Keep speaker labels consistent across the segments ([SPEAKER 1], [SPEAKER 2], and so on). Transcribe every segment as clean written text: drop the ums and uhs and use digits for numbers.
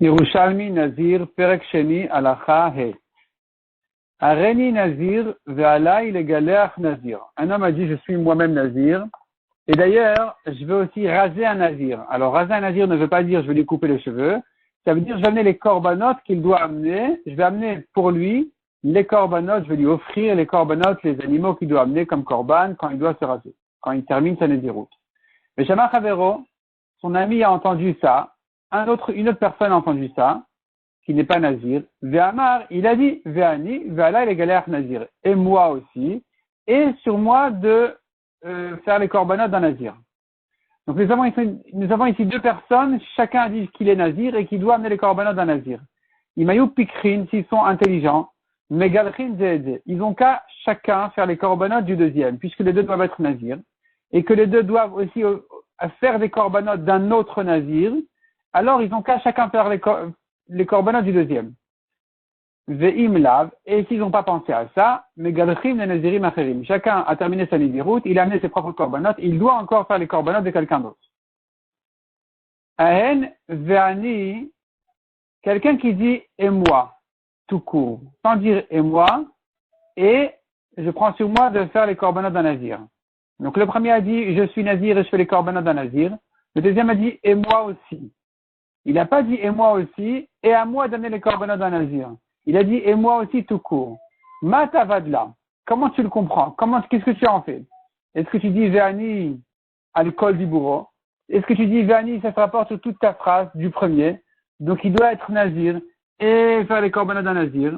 [SPEAKER 1] Yerushalmi Nazir Perek Sheni Halacha He. Areni Nazir ve'alai legaleach Nazir. Un homme a dit je suis moi-même Nazir. Et d'ailleurs, je veux aussi raser un Nazir. Alors raser un Nazir ne veut pas dire je vais lui couper les cheveux. Ça veut dire je vais amener les korbanot qu'il doit amener. Je vais amener pour lui les korbanot. Je vais lui offrir les korbanot, les animaux qu'il doit amener comme korban quand il doit se raser, quand il termine sa Nazirout. Mais Shama Chavero, son ami a entendu ça. Une autre personne a entendu ça, qui n'est pas Nazir. Ve'amar, il a dit, Ve'ani, Ve'ala les galères Nazir. Et moi aussi. Et sur moi de faire les korbanot d'un Nazir. Donc nous avons ici deux personnes, chacun a dit qu'il est Nazir et qu'il doit amener les korbanot d'un Nazir. Imayou Pikrin, s'ils sont intelligents, Megalchin Zed, ils ont qu'à chacun faire les korbanot du deuxième, puisque les deux doivent être Nazir, et que les deux doivent aussi faire des korbanot d'un autre Nazir. Alors, ils ont qu'à chacun faire les korbanot du deuxième. Ve'im lav, et s'ils n'ont pas pensé à ça, megalchim le nazirim acherim. Chacun a terminé sa nazirout, il a amené ses propres korbanot, il doit encore faire les korbanot de quelqu'un d'autre. Ahen ve'ani, quelqu'un qui dit et moi, tout court, sans dire et moi, et je prends sur moi de faire les korbanot d'un nazir. Donc le premier a dit je suis nazir et je fais les korbanot d'un nazir. Le deuxième a dit et moi aussi. Il n'a pas dit et moi aussi, et à moi d'amener les korbanot d'un nazir. Il a dit et moi aussi tout court. Matavadla. Comment tu le comprends? Qu'est-ce que tu en fais? Est-ce que tu dis Ve'ani à l'école du bourreau? Est-ce que tu dis Ve'ani, ça se rapporte sur toute ta phrase du premier? Donc il doit être nazir et faire les korbanot d'un nazir.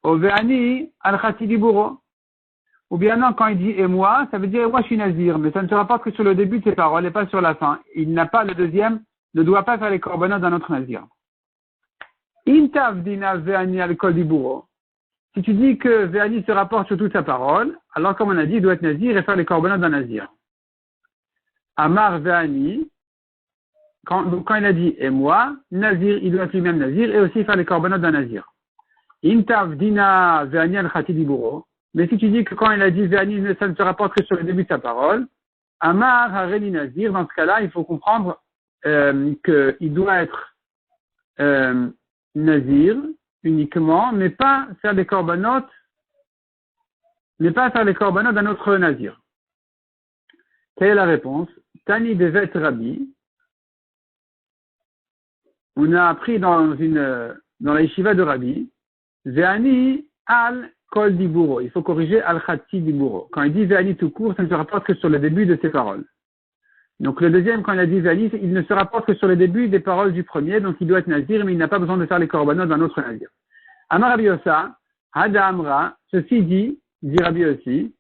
[SPEAKER 1] Ou Ve'ani al khati du bourreau. Ou bien non, quand il dit et moi, ça veut dire moi je suis nazir, mais ça ne se rapporte que sur le début de ses paroles et pas sur la fin. Il n'a pas le deuxième, ne doit pas faire les korbanot d'un autre nazir. Intav dina ve'ani al kol di bourreau. Si tu dis que ve'ani se rapporte sur toute sa parole, alors comme on a dit, il doit être nazir et faire les korbanot d'un nazir. Amar ve'ani, quand il a dit et moi, nazir, il doit être lui-même nazir et aussi faire les korbanot d'un nazir. Intav dina ve'ani al khati di bourreau. Mais si tu dis que quand il a dit ve'ani, ça ne se rapporte que sur le début de sa parole, Amar hareni nazir, dans ce cas-là, il faut comprendre qu'il doit être nazir uniquement, mais pas faire des korbanot, d'un autre nazir. Quelle est la réponse? Tani devet Rabbi. On a appris dans la yeshiva de Rabbi, Ve'ani al kol diburo. Il faut corriger al khati diburo. Quand il dit Ve'ani tout court, ça ne se rapporte que sur le début de ses paroles. Donc le deuxième, quand il a dit Ve'ani, il ne se rapporte que sur le début des paroles du premier, donc il doit être nazir, mais il n'a pas besoin de faire les korbanot d'un autre nazir. Amar Rabbi Yosa, Hada Amra, ceci dit Rabbi aussi,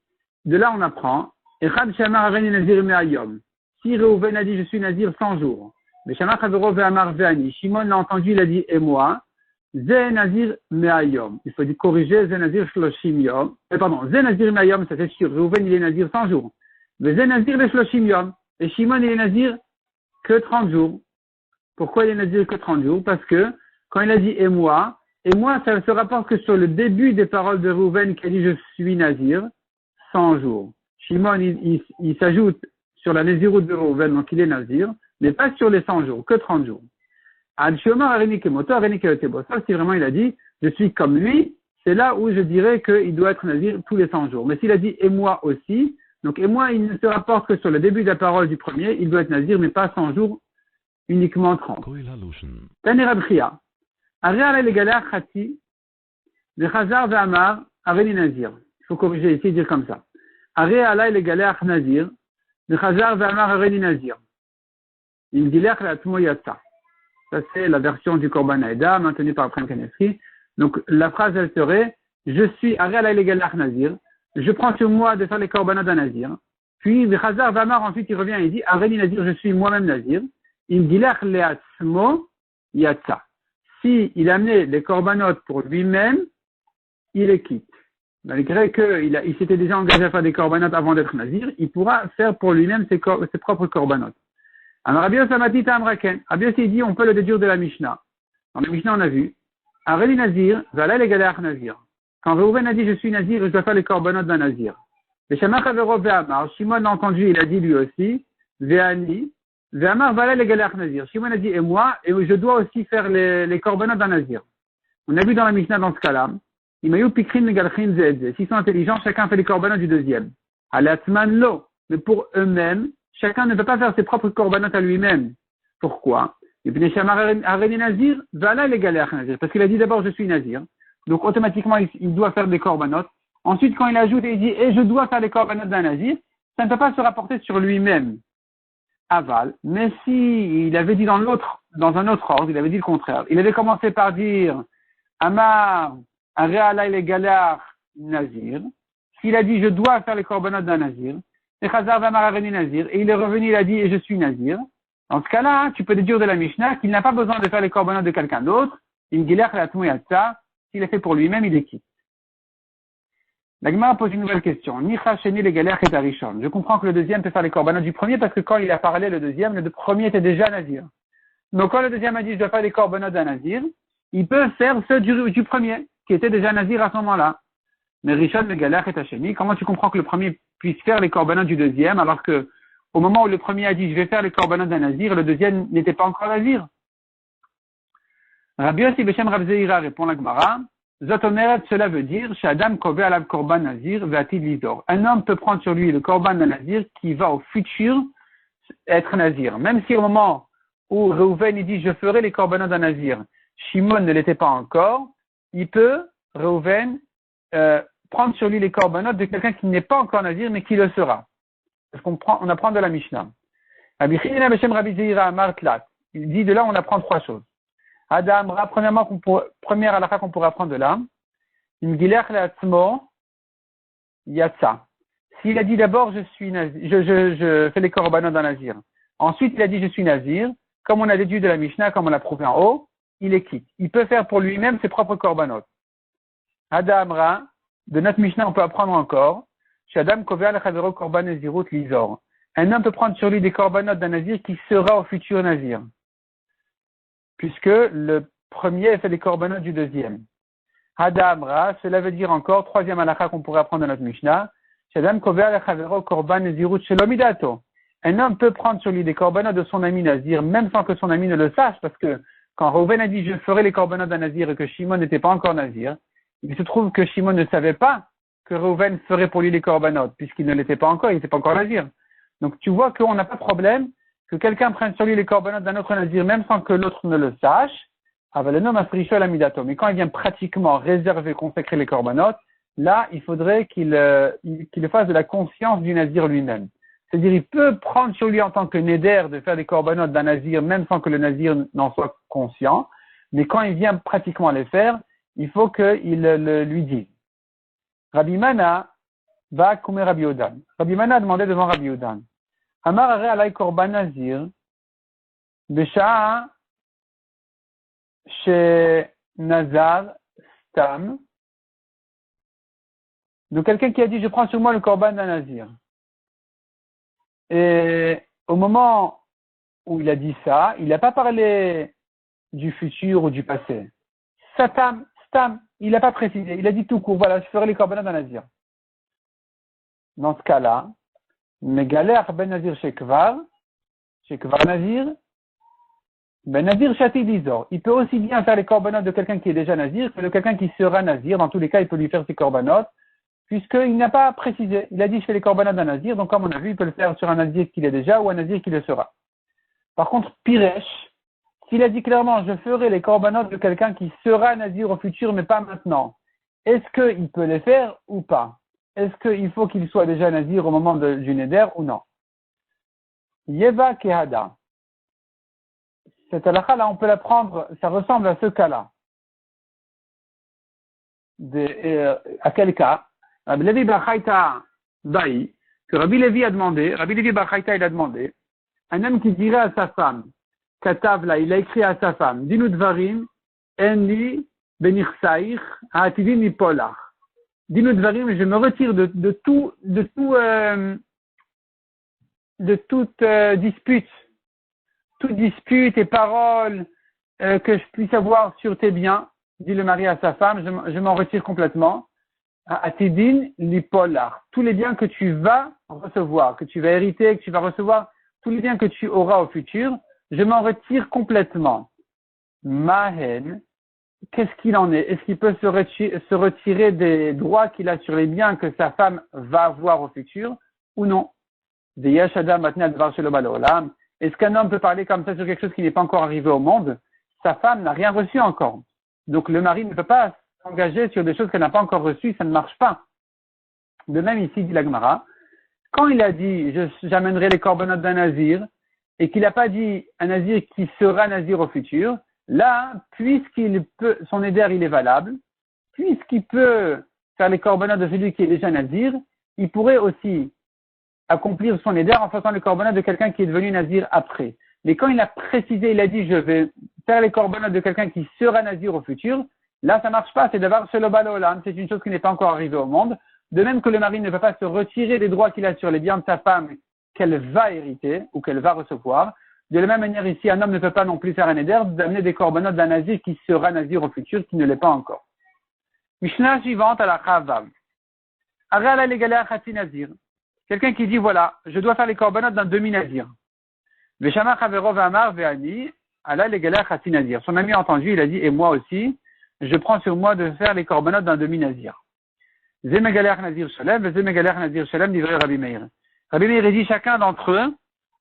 [SPEAKER 1] de là on apprend, Echad Shamar Aveni Nazir Me'ayom. Si Reuven a dit je suis nazir 100 jours, mais Shamar Chavero Ve'amar Ve'ani, Shimon l'a entendu, il a dit et moi, Ze Nazir Me'ayom. Il faut dire corriger Ze Nazir Shloshim Yom. Ze Nazir Me'ayom, ça c'est sûr, Reuven il est nazir 100 jours. Mais Ze Nazir le Shloshim Yom. Et Shimon il est nazir que 30 jours. Pourquoi il est nazir que 30 jours? Parce que quand il a dit et moi, ça ne se rapporte que sur le début des paroles de Reuven qui a dit je suis nazir, 100 jours. Shimon, il s'ajoute sur la naziroute de Reuven, donc il est nazir, mais pas sur les 100 jours, que 30 jours. Ad Shomar Areni Kemoto, Areni Keotebo. Ça, si vraiment il a dit je suis comme lui, c'est là où je dirais qu'il doit être nazir tous les 100 jours. Mais s'il a dit et moi aussi, donc et moi, il ne se rapporte que sur le début de la parole du premier, il doit être nazir, mais pas 100 jours, uniquement 30. Tani Rabchia. Ariala le galère khati, le chazar ve'amar, areni nazir. Il faut corriger ici, dire comme ça. Ariala le galère nazir, le chazar ve'amar, areni nazir. Il dit l'air la tmoyata. Ça c'est la version du Korban Haïda, maintenue par Prem Kanefri. Donc la phrase elle serait, je suis Ariala le galère nazir, je prends sur moi de faire les korbanot d'un nazir. Puis le chazar ve'amar, ensuite il revient et il dit, areni nazir, je suis moi-même nazir. Il dit l'air le atmo yatsa. Si il a amené les korbanot pour lui-même, il les quitte. Malgré qu'il s'était déjà engagé à faire des korbanot avant d'être nazir, il pourra faire pour lui-même ses propres korbanot. Alors Rabbi Yosa Mati Ta'amraken. Rabbi Yosa dit on peut le déduire de la Mishnah. Dans la Mishnah on a vu, Areli Nazir, Zalay le Galach Nazir. Quand Reuven a dit je suis nazir, je dois faire les korbanot d'un nazir. Le Shamar Chavero Ve'amar, Shimon a entendu, il a dit lui aussi, Ve'ani, Ve'amar vala le galach nazir. Shimon a dit, et moi, et je dois aussi faire les korbanot d'un nazir. On a vu dans la Mishnah dans ce cas-là, Imayu pikrin megalchin zedze. S'ils sont intelligents, chacun fait les korbanot du deuxième. Alatman lo. Mais pour eux-mêmes, chacun ne peut pas faire ses propres korbanot à lui-même. Pourquoi? Parce qu'il a dit d'abord je suis nazir. Donc automatiquement il doit faire des korbanot. Ensuite quand il ajoute et il dit et je dois faire les korbanot d'un nazir, ça ne peut pas se rapporter sur lui-même. Aval. Mais si il avait dit dans un autre ordre, il avait dit le contraire. Il avait commencé par dire Amar Arealai le galach nazir. S'il a dit je dois faire les korbanot d'un nazir, et Chazar Vamar Areni nazir, et il est revenu, il a dit et je suis nazir. Dans ce cas-là, tu peux déduire de la Mishnah qu'il n'a pas besoin de faire les korbanot de quelqu'un d'autre. S'il est fait pour lui-même, il est quitte. La Gemara pose une nouvelle question. Je comprends que le deuxième peut faire les korbanot du premier parce que quand il a parlé le deuxième, le premier était déjà nazir. Donc quand le deuxième a dit je dois faire les korbanot d'un nazir, il peut faire ceux du premier, qui était déjà nazir à ce moment-là. Mais Rishon le galère est Hachemi. Comment tu comprends que le premier puisse faire les korbanot du deuxième alors que au moment où le premier a dit je vais faire les korbanot d'un nazir, le deuxième n'était pas encore nazir? Rabbi Yossi Beshem Rav Zeira répond la Gemara. Zotomeret, cela veut dire Shadam Kobe Alav Korban Nazir Vatid Lidor. Un homme peut prendre sur lui le korban d'un nazir qui va au futur être nazir. Même si au moment où Reuven il dit je ferai les korbanot d'un nazir, Shimon ne l'était pas encore, il peut, Reuven, prendre sur lui les korbanot de quelqu'un qui n'est pas encore nazir mais qui le sera. Parce on apprend de la Mishnah. Rabbi Chilina Beshem Rabbi Zeira Martlat. Il dit de là on apprend trois choses. Adam, première halakha qu'on pourrait apprendre de là. Imgilech le'atzmo yatsa. S'il a dit d'abord je suis nazir, je fais les korbanot d'un nazir. Ensuite il a dit je suis nazir. Comme on a déduit de la Mishnah, comme on l'a prouvé en haut, il est quitte. Il peut faire pour lui-même ses propres korbanot. Adam, de notre Mishnah on peut apprendre encore. Shadam kovea lechavero korban nazirut lizor. Un homme peut prendre sur lui des korbanot d'un nazir qui sera au futur nazir. Puisque le premier fait les korbanot du deuxième. Hadamra, cela veut dire encore, troisième halakha qu'on pourrait apprendre dans notre Mishnah, Shadam kovea lechavero korban nazirut shelomidato. Un homme peut prendre sur lui des korbanot de son ami nazir, même sans que son ami ne le sache, parce que quand Reuven a dit je ferai les korbanot d'un nazir et que Shimon n'était pas encore nazir, il se trouve que Shimon ne savait pas que Reuven ferait pour lui les korbanot, puisqu'il ne l'était pas encore, il n'était pas encore nazir. Donc tu vois qu'on n'a pas de problème que quelqu'un prenne sur lui les korbanot d'un autre nazir, même sans que l'autre ne le sache, mais quand il vient pratiquement réserver, consacrer les korbanot, là, il faudrait qu'il fasse de la conscience du nazir lui-même. C'est-à-dire, il peut prendre sur lui en tant que néder de faire des korbanot d'un nazir, même sans que le nazir n'en soit conscient, mais quand il vient pratiquement les faire, il faut qu'il lui dise. Rabbi Mana va coumer Rabbi Yodan. Rabbi Mana a demandé devant Rabbi Yodan. Amar are alay korban nazir, besha'a she nazar stam. Donc quelqu'un qui a dit je prends sur moi le korban d'un nazir. Et au moment où il a dit ça, il n'a pas parlé du futur ou du passé. Stam, il n'a pas précisé. Il a dit tout court, voilà, je ferai les korbanot d'un nazir. Dans ce cas-là, Megalech ben nazir shekvar nazir, ben nazir shati dizor. Il peut aussi bien faire les korbanot de quelqu'un qui est déjà nazir que de quelqu'un qui sera nazir. Dans tous les cas, il peut lui faire ses korbanot, puisqu'il n'a pas précisé. Il a dit je fais les korbanot d'un nazir, donc comme on a vu, il peut le faire sur un nazir qu'il est déjà ou un nazir qui le sera. Par contre, Piresh, s'il a dit clairement je ferai les korbanot de quelqu'un qui sera nazir au futur, mais pas maintenant, est-ce qu'il peut les faire ou pas? Est-ce qu'il faut qu'il soit déjà nazir au moment du neder ou non? Yeva kehada. Cette halakha là, on peut la prendre, ça ressemble à ce cas-là. À quel cas? Rabbi Levi bar Chayta Baï, que Rabbi Levi a demandé, Rabbi Levi bar Chayta il a demandé, un homme qui dirait à sa femme, Katav là, il a écrit à sa femme, Dinu dvarim, enli benichsaich, ha'atidin nipolach. Dinu dvarim, je me retire de toute dispute et parole que je puisse avoir sur tes biens, dit le mari à sa femme, je m'en retire complètement. Ha'atidin nipolach. Tous les biens que tu vas recevoir, que tu vas hériter, que tu vas recevoir, tous les biens que tu auras au futur, je m'en retire complètement. Mahen, qu'est-ce qu'il en est? Est-ce qu'il peut se retirer des droits qu'il a sur les biens que sa femme va avoir au futur ou non? Est-ce qu'un homme peut parler comme ça sur quelque chose qui n'est pas encore arrivé au monde? Sa femme n'a rien reçu encore. Donc le mari ne peut pas s'engager sur des choses qu'elle n'a pas encore reçues, ça ne marche pas. De même ici, dit la Gemara, quand il a dit j'amènerai les corbanotes d'un nazir, et qu'il n'a pas dit un nazir qui sera nazir au futur, là, puisqu'il peut, son éder il est valable, puisqu'il peut faire les corbanotes de celui qui est déjà nazir, il pourrait aussi accomplir son éder en faisant les corbanotes de quelqu'un qui est devenu nazir après. Mais quand il a précisé, il a dit je vais faire les corbanotes de quelqu'un qui sera nazir au futur, là ça marche pas, c'est d'avoir chez le balolam, c'est une chose qui n'est pas encore arrivée au monde. De même que le mari ne peut pas se retirer des droits qu'il a sur les biens de sa femme qu'elle va hériter ou qu'elle va recevoir. De la même manière ici, un homme ne peut pas non plus faire un éder d'amener des corbanotes d'un nazir qui sera nazir au futur, qui ne l'est pas encore. Mishnah suivante à la Chavav. Arala l'égala khati nazir. Quelqu'un qui dit voilà, je dois faire les corbanotes d'un demi-nazir. Veshama chavero ve'amar ve'ani ala l'égala khati nazir. Son ami a entendu, il a dit et moi aussi, je prends sur moi de faire les corbanotes d'un demi-nazir. Ze megaler nazir shalem, ze megaler nazir shalem, divrei Rabbi Meir. Rabbi Meir dit chacun d'entre eux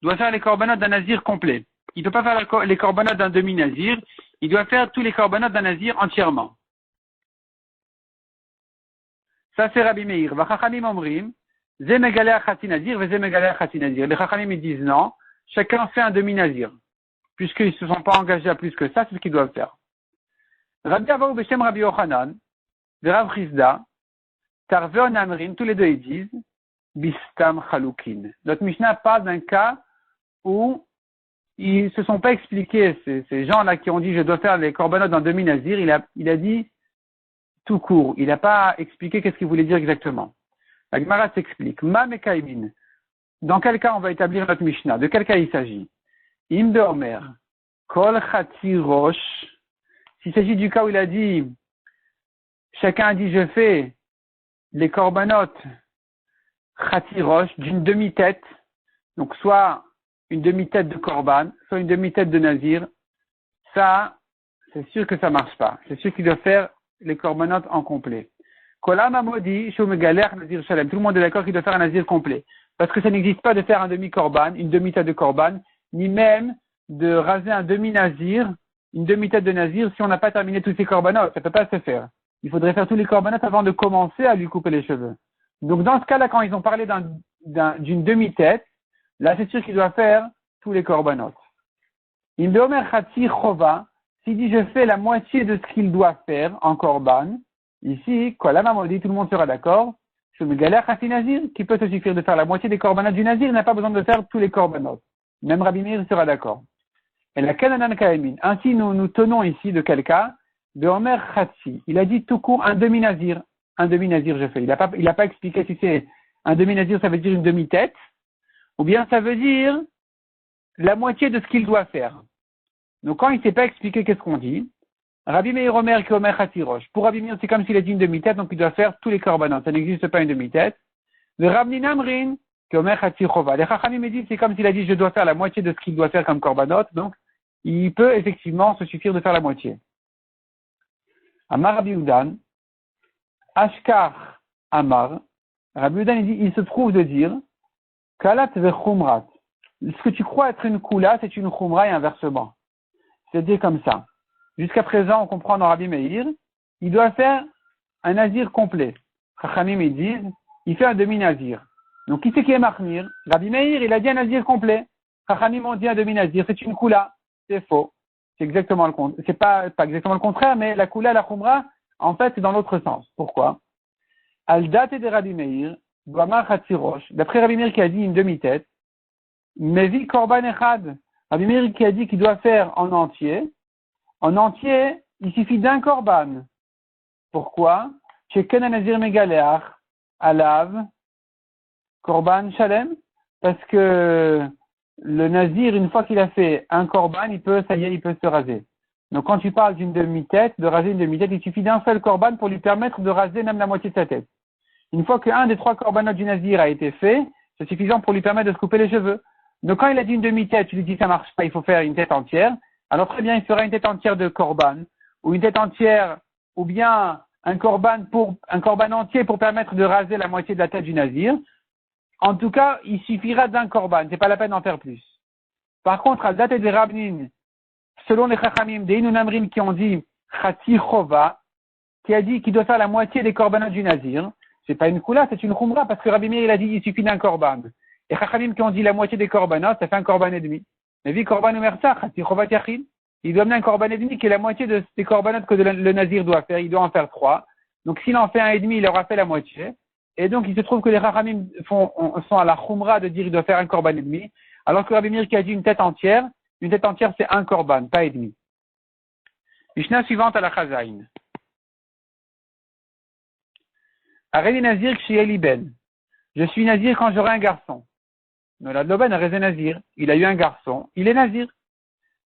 [SPEAKER 1] doit faire les corbanotes d'un nazir complet. Il ne peut pas faire les corbanotes d'un demi-nazir, il doit faire tous les corbanotes d'un nazir entièrement. Ça c'est Rabbi Meir. Vachachamim omrim, ze megaler khati nazir, ze megaler khati nazir. Les chachamim ils disent non, chacun fait un demi-nazir. Puisqu'ils ne se sont pas engagés à plus que ça, c'est ce qu'ils doivent faire. Rabbi Avaou Beshem Rabbi Yochanan, Rav Chizda, Tarveon Amrin, tous les deux ils disent, Bistam Chaloukin. Notre Mishnah parle d'un cas où ils ne se sont pas expliqués, ces gens-là qui ont dit je dois faire les corbanotes d'un demi-nazir, il a dit tout court. Il n'a pas expliqué qu'est-ce qu'il voulait dire exactement. La Gemara s'explique. Ma mekaimin. Dans quel cas on va établir notre Mishnah? De quel cas il s'agit? Im de Omer. Kol chati rosh. S'il s'agit du cas où il a dit, chacun a dit je fais les corbanotes chati rosh d'une demi-tête. Donc soit une demi-tête de korban, soit une demi-tête de nazir. Ça, c'est sûr que ça marche pas. C'est sûr qu'il doit faire les corbanotes en complet. Kolam amodi shumegaler nazir shalem. Tout le monde est d'accord qu'il doit faire un nazir complet. Parce que ça n'existe pas de faire un demi-korban, une demi-tête de korban, ni même de raser un demi-nazir, une demi-tête de nazir si on n'a pas terminé tous ces corbanotes. Ça peut pas se faire. Il faudrait faire tous les corbanotes avant de commencer à lui couper les cheveux. Donc dans ce cas-là, quand ils ont parlé d'une demi-tête, là c'est sûr qu'il doit faire tous les corbanotes. Il omer chatzi chova. S'il dit je fais la moitié de ce qu'il doit faire en korban, ici, kolam amodi, tout le monde sera d'accord. Je me galère chati nazir, qui peut se suffire de faire la moitié des corbanotes du nazir, il n'a pas besoin de faire tous les corbanotes. Même Rabbi Meir sera d'accord. Et la kananan kaemin. Ainsi, nous tenons ici de quel cas? De Omer Khatsi. Il a dit tout court un demi-nazir. Un demi-nazir, je fais. Il n'a pas expliqué si c'est un demi-nazir, ça veut dire une demi-tête, ou bien ça veut dire la moitié de ce qu'il doit faire. Donc, quand il ne s'est pas expliqué qu'est-ce qu'on dit, Rabbi Meir Omer qui Omer Khatsi Rosh. Pour Rabbi Meir, c'est comme s'il a dit une demi-tête, donc il doit faire tous les corbanotes. Ça n'existe pas une demi-tête. Le Rabbi Namrin qui Omer Khatsi Chova. Les Chachamim me disent, c'est comme s'il a dit je dois faire la moitié de ce qu'il doit faire comme corbanote, donc il peut effectivement se suffire de faire la moitié. Amar Rabbi Udan, Ashkar Amar, Rabbi Udan il se trouve de dire, Kalat vechumrat. Ce que tu crois être une kula, c'est une chumra et inversement. C'est-à-dire comme ça. Jusqu'à présent, on comprend dans Rabbi Meir, il doit faire un nazir complet. Chachamim ils disent, il fait un demi-nazir. Donc qui c'est qui est marmir? Rabbi Meir, il a dit un nazir complet. Chachamim ont dit un demi-nazir, c'est une kula. C'est faux. C'est exactement le contraire. C'est pas exactement le contraire, mais la kula, la chumra, en fait, c'est dans l'autre sens. Pourquoi? Al date de Rabbi Meir, Bamar Khatsirosh, d'après Rabbi Meir qui a dit une demi-tête, Mevi Korban Echad, Rabbi Meir qui a dit qu'il doit faire en entier, il suffit d'un korban. Pourquoi? Sheken Nazir Megaleach, Alav, Korban Shalem, parce que le nazir, une fois qu'il a fait un korban, il peut se raser. Donc quand tu parles d'une demi-tête, de raser une demi-tête, il suffit d'un seul korban pour lui permettre de raser même la moitié de sa tête. Une fois qu'un des 3 corbanotes du nazir a été fait, c'est suffisant pour lui permettre de se couper les cheveux. Donc quand il a dit une demi-tête, tu lui dis ça marche pas, il faut faire une tête entière. Alors très bien, il fera une tête entière de korban, ou une tête entière, ou bien un korban entier pour permettre de raser la moitié de la tête du nazir. En tout cas, il suffira d'un korban, c'est pas la peine d'en faire plus. Par contre, à date des Rabnin, selon les Chachamim, des Inunamrim qui ont dit Chati Chova, qui a dit qu'il doit faire la moitié des korbanats du nazir, c'est pas une koula, c'est une khumra, parce que Rabbi Meir, il a dit il suffit d'un korban. Et Chachamim qui ont dit la moitié des korbanats, ça fait un korban et demi. Mais vu korban ou mersa, Chati Chova Yachid, il doit amener un korban et demi qui est la moitié des korbanats que le nazir doit faire, il doit en faire 3. Donc s'il en fait un et demi, il aura fait la moitié. Et donc il se trouve que les Chachamim sont à la khumra de dire il doit faire un korban et demi, alors que Rabbi Meir qui a dit une tête entière c'est un korban, pas et demi. Mishnah suivante à la Chazaïn. Arrêtez Nazir Kshieli Ben. Je suis Nazir quand j'aurai un garçon. Nolad Loben Arrêtez Nazir. Il a eu un garçon, il est Nazir.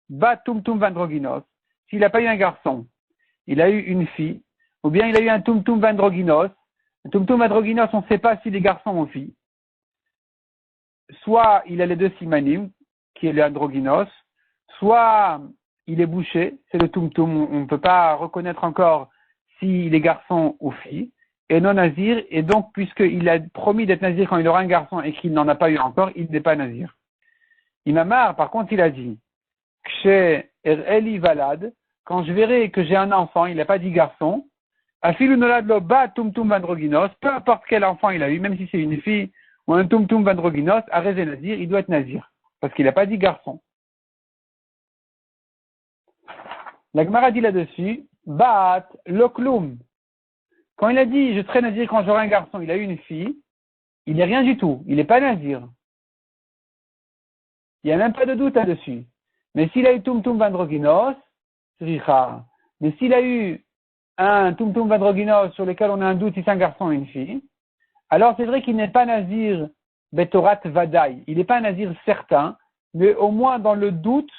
[SPEAKER 1] Ba Tumtum Vandroginos. S'il n'a pas eu un garçon, il a eu une fille, ou bien il a eu un Tumtum Vandroginos. Un Tumtum Vandroginos, on ne sait pas s'il est garçon ou fille. Soit il a les deux simanim, qui est le androgynos, soit il est bouché, c'est le tumtum, on ne peut pas reconnaître encore s'il est garçon ou fille, et non nazir, et donc puisqu'il a promis d'être nazir quand il aura un garçon et qu'il n'en a pas eu encore, il n'est pas nazir. Imamar, par contre, il a dit, Kshe Eli Valad, quand je verrai que j'ai un enfant, il n'a pas dit garçon, Afilu Nolad Lo Ba Tumtum Vandrogynos, peu importe quel enfant il a eu, même si c'est une fille ou un Tumtum Vandrogynos, Arrêtez Nazir, il doit être nazir, parce qu'il n'a pas dit garçon. La Gemara dit là-dessus, Baat Loklum. Quand il a dit, je serai nazir quand j'aurai un garçon, il a eu une fille, il n'est rien du tout, il n'est pas nazir. Il n'y a même pas de doute là-dessus. Mais s'il a eu Tumtum Vandrogynos, c'est Richard. Mais s'il a eu un Tumtum Vandrogynos sur lequel on a un doute si c'est un garçon ou une fille, alors c'est vrai qu'il n'est pas nazir Betorat Vadaï. Il n'est pas un nazir certain, mais au moins dans le doute,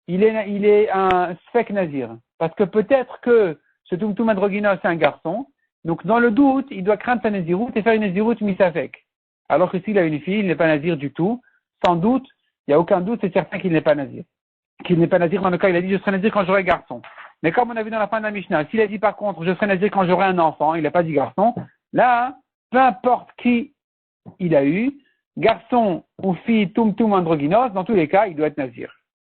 [SPEAKER 1] il est un sfek nazir. Parce que peut-être que ce Tumtum Androgynos c'est un garçon, donc dans le doute, il doit craindre sa naziroute et faire une naziroute misafek. Alors que s'il a une fille, il n'est pas nazir du tout. Sans doute, il n'y a aucun doute, c'est certain qu'il n'est pas nazir. Qu'il n'est pas nazir dans le cas, il a dit je serai nazir quand j'aurai garçon. Mais comme on a vu dans la fin de la Mishnah, s'il a dit par contre je serai nazir quand j'aurai un enfant, il n'a pas dit garçon, là, peu importe qui il a eu, garçon ou fille, tumtum androgynos, dans tous les cas, il doit être nazir.